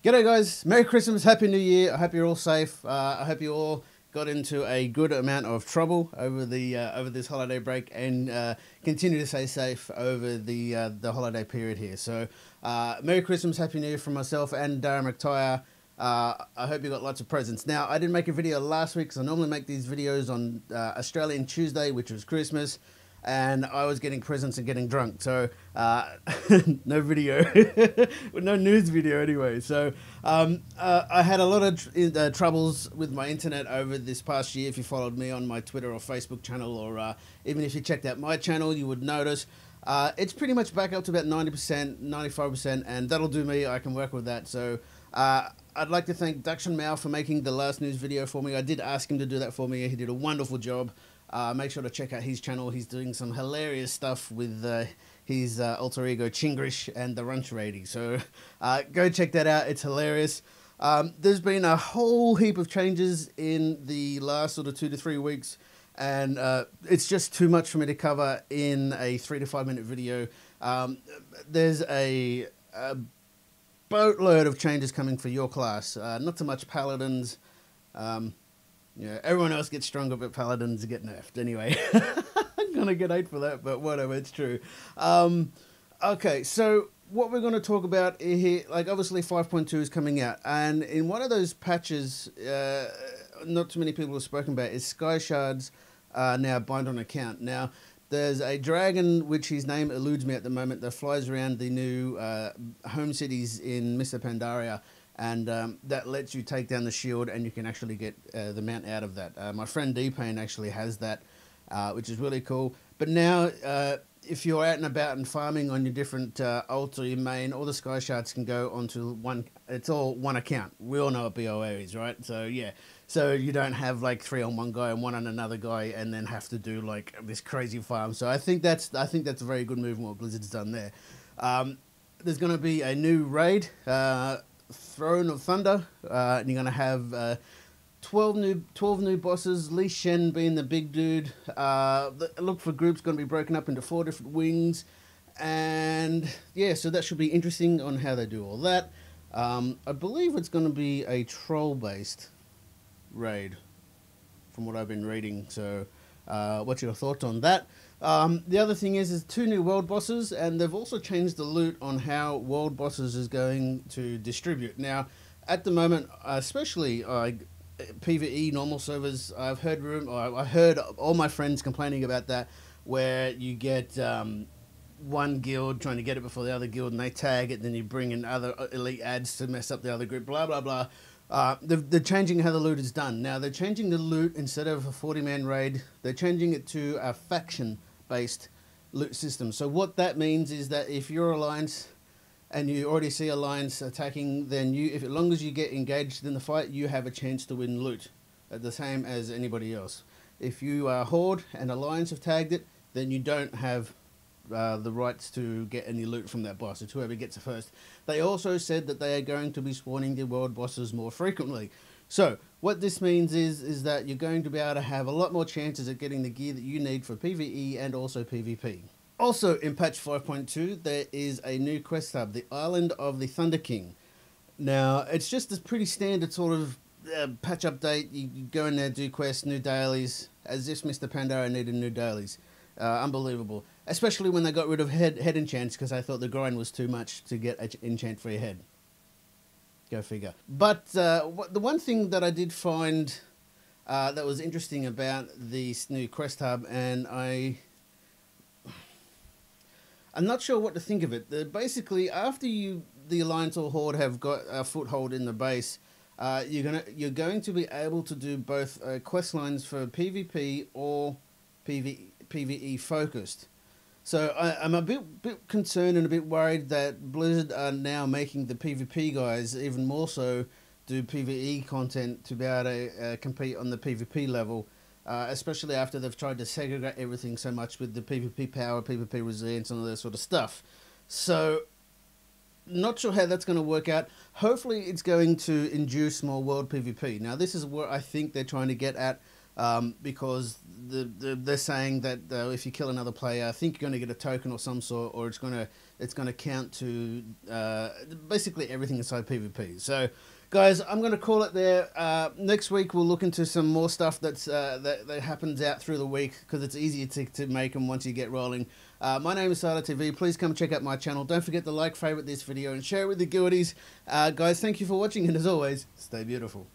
G'day guys, Merry Christmas, Happy New Year. I hope you're all safe. I hope you all got into a good amount of trouble over the over this holiday break and continue to stay safe over the holiday period here. So, Merry Christmas, Happy New Year from myself and Dara Mactire. I hope you got lots of presents. Now, I didn't make a video last week because I normally make these videos on Australian Tuesday, which was Christmas, and I was getting presents and getting drunk, so no video, no news video anyway. So I had a lot of troubles with my internet over this past year. If you followed me on my Twitter or Facebook channel, or even if you checked out my channel, you would notice it's pretty much back up to about 90%, 95%, and that'll do me. I can work with that. So I'd like to thank Dakshan Mao for making the last news video for me. I did ask him to do that for me. He did a wonderful job. Make sure to check out his channel. He's doing some hilarious stuff with his alter ego Chingrish and the Runch Rady. So go check that out. It's hilarious. There's been a whole heap of changes in the last sort of 2 to 3 weeks, and it's just too much for me to cover in a 3 to 5 minute video. There's a boatload of changes coming for your class. Not so much paladins. Yeah, everyone else gets stronger, but paladins get nerfed. Anyway, I'm gonna get hate for that, but whatever, it's true. Okay, so what we're gonna talk about here, like obviously 5.2 is coming out, and in one of those patches, not too many people have spoken about, is Sky Shards now bind on account. Now, there's a dragon, which his name eludes me at the moment, that flies around the new home cities in Mr. Pandaria. And that lets you take down the shield, and you can actually get the mount out of that. My friend D-Pain actually has that, which is really cool. But now, if you're out and about and farming on your different ult or your main, all the Sky Shards can go onto one. It's all one account. We all know what BOA is, right? So yeah, so you don't have like 3 on one guy and 1 on another guy, and then have to do like this crazy farm. So I think that's a very good move what Blizzard's done there. There's going to be a new raid. Throne of Thunder, and you're going to have 12 new bosses, Li Shen being the big dude. Look for groups going to be broken up into 4 different wings, and yeah, so that should be interesting on how they do all that. I believe it's going to be a troll-based raid, from what I've been reading, so what's your thoughts on that? The other thing is 2 new world bosses, and they've also changed the loot on how world bosses is going to distribute. Now, at the moment, especially PvE normal servers, I heard all my friends complaining about that, where you get one guild trying to get it before the other guild, and they tag it, then you bring in other elite ads to mess up the other group, blah, blah, blah. They're changing how the loot is done. Now, they're changing the loot, instead of a 40-man raid, they're changing it to a faction-based loot system. So what that means is that if you're Alliance and you already see Alliance attacking, then as long as you get engaged in the fight, you have a chance to win loot, the same as anybody else. If you are Horde and Alliance have tagged it, then you don't have the rights to get any loot from that boss. It's whoever gets it first. They also said that they are going to be spawning the world bosses more frequently. So what this means is that you're going to be able to have a lot more chances at getting the gear that you need for PvE and also PvP. Also in patch 5.2, there is a new quest hub, the Island of the Thunder King. Now, it's just a pretty standard sort of patch update. You go in there, do quests, new dailies, as if Mr. Pandora needed new dailies. Unbelievable. Especially when they got rid of head enchants, because I thought the grind was too much to get an enchant for your head. Go figure. But the one thing that I did find that was interesting about this new quest hub, and I'm not sure what to think of it. Basically, after the Alliance or Horde have got a foothold in the base, you're going to be able to do both quest lines for PvP or PvE focused. So I'm a bit concerned and a bit worried that Blizzard are now making the PvP guys even more so do PvE content to be able to compete on the PvP level, especially after they've tried to segregate everything so much with the PvP power, PvP resilience, and all that sort of stuff. So not sure how that's going to work out. Hopefully it's going to induce more world PvP. Now, this is where I think they're trying to get at. because they're saying that if you kill another player, I think you're going to get a token or some sort, or it's going to count to basically everything inside PvP. So, guys, I'm going to call it there. Next week we'll look into some more stuff that happens out through the week, because it's easier to make them once you get rolling. My name is Sada TV. Please come check out my channel. Don't forget to like, favorite this video, and share it with the guildies. Guys, thank you for watching, and as always, stay beautiful.